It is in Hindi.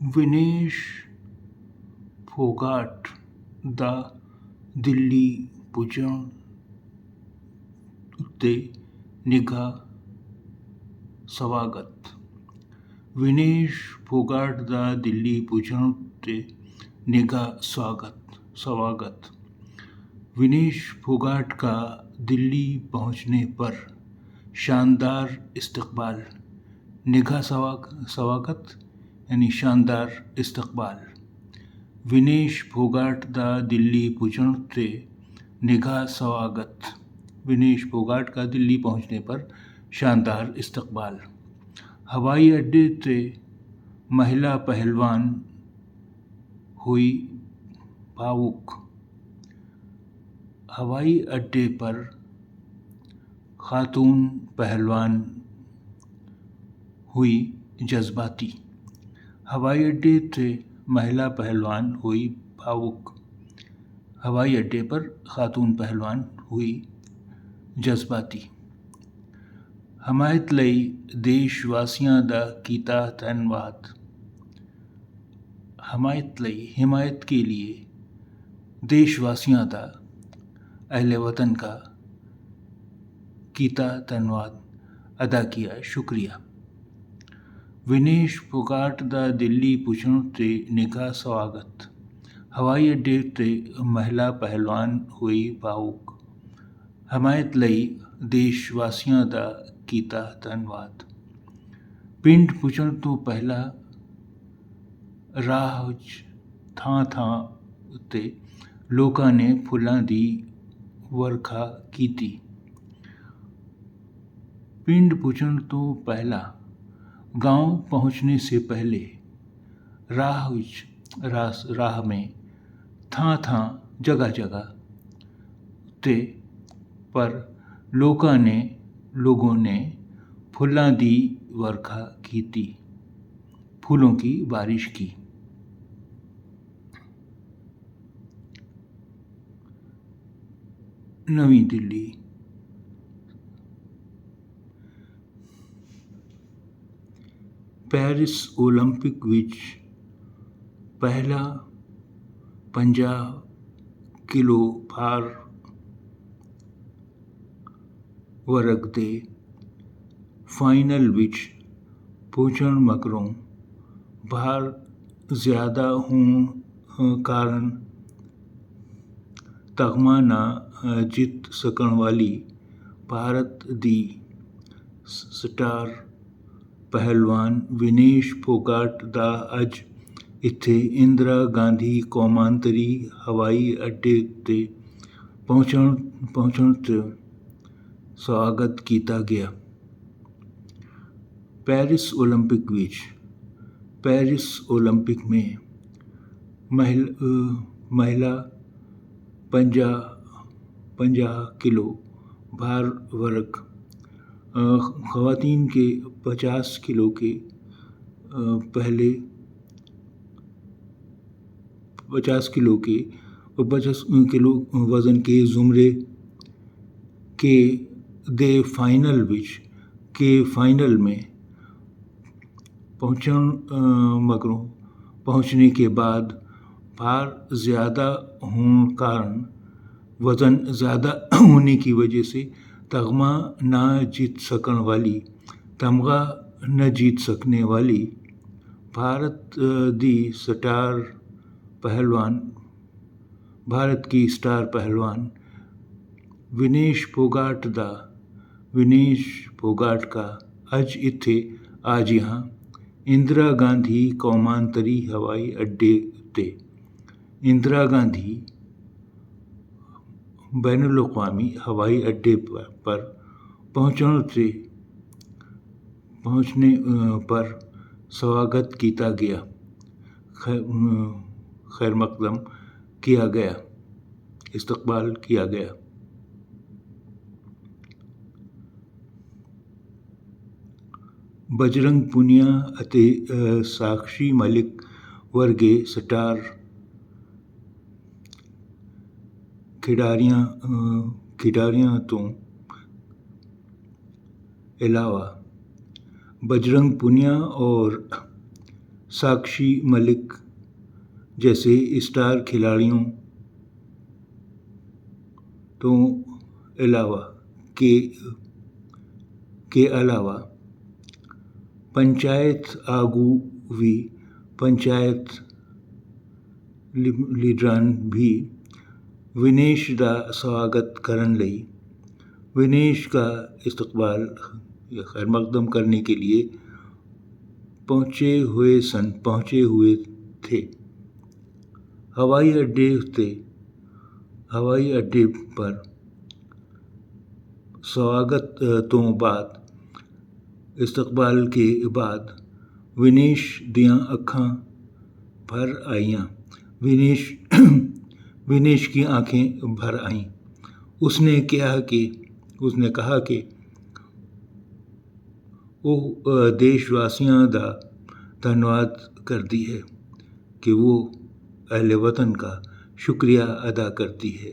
ਵਿਨੇਸ਼ ਫੋਗਾਟ ਦਾ ਦਿੱਲੀ ਪੁੱਜਣ ਉੱਤੇ ਨਿੱਘਾ ਸਵਾਗਤ। ਵਿਨੇਸ਼ ਫੋਗਾਟ ਦਾ ਦਿੱਲੀ ਪੁੱਜਣ ਉੱਤੇ निगाह स्वागत। विनेश फोगाट का दिल्ली पहुंचने पर शानदार इस्तकबाल। निगाह स्वागत यानी शानदार इस्तकबाल। विनेश फोगाट का दिल्ली पहुंचण ते निगाह स्वागत। विनेश फोगाट का दिल्ली पहुंचने पर शानदार इस्तकबाल। हवाई अड्डे ते महिला पहलवान हुई भावुक। हवाई अड्डे पर खातून पहलवान हुई जज्बाती। हवाई अड्डे से महिला पहलवान हुई भावुक। हवाई अड्डे पर खातून पहलवान हुई जज्बाती। हमायत लई देशवासियां दा कीता धन्नवाद। हिमायत के लिए देशवासियों का अहले वतन का कीता धन्यवाद अदा किया शुक्रिया। विनेश फोगाट दा दिल्ली पुजण ते निगाह स्वागत। हवाई अड्डे ते महिला पहलवान हुई भावुक। हमायत लई देशवासियों का कीता धन्यवाद। पिंड पुजण तो पहला राह ਥਾਂ ਉੱਤੇ ਲੋਕਾਂ ਨੇ ਫੁੱਲਾਂ ਦੀ ਵਰਖਾ ਕੀਤੀ। पिंड पुजण तो पहला गांव पहुंचने से पहले राह में थां जगह ते पर लोगों ने फुल्लां दी वर्खा की, फूलों की बारिश की। नवी दिल्ली। पेरिस ओलंपिक विच पहला 50 किलो भार वर्ग दे फाइनल विच पहुंचण मगरों भार ज़्यादा होण कारण तगमा ना जित सकण वाली भारत दी स्टार पहलवान विनेश फोगाट दा अज इत्थे इंदिरा गांधी कौमांतरी हवाई अड्डे ते पहुंचण ते स्वागत किया गया। पेरिस ओलंपिक में महिला 50 किलो भार वर्ग, ख़वातीन के 50 किलो के पहले 50 किलो वज़न के ज़ुमरे के दे फाइनल में पहुंचने के बाद भार ज़्यादा होने कारण वज़न ज़्यादा होने की वजह से तगमा न जीत सकने वाली भारत की स्टार पहलवान विनेश फोगाट का आज यहाँ इंदिरा गांधी कौमांतरी हवाई अड्डे ते इंदिरा गांधी बैनुल-अक़वामी हवाई अड्डे पर पहुंचने पर स्वागत किया गया, खैर मकदम किया गया, इस्तकबाल किया गया। बजरंग पुनिया ਅਤੇ साक्षी मलिक वर्गे स्टार खिडारियों तो अलावा बजरंग पुनिया और साक्षी मलिक जैसे स्टार खिलाड़ियों तो के अलावा पंचायत आगू भी पंचायत लीडरान भी विनेश का स्वागत करने ਲਈ विनेश का इस्तकबाल खैरमकदम करने के लिए पहुंचे हुए थे। हवाई अड्डे पर स्वागत तो बाद इस्तकबाल के बाद विनेश दियां अखां भर आईयां। विनेश की आंखें भर आईं। उसने कहा कि ਉਹ देशवासियों का धन्यवाद करती है कि वो अहले वतन का शुक्रिया अदा करती है।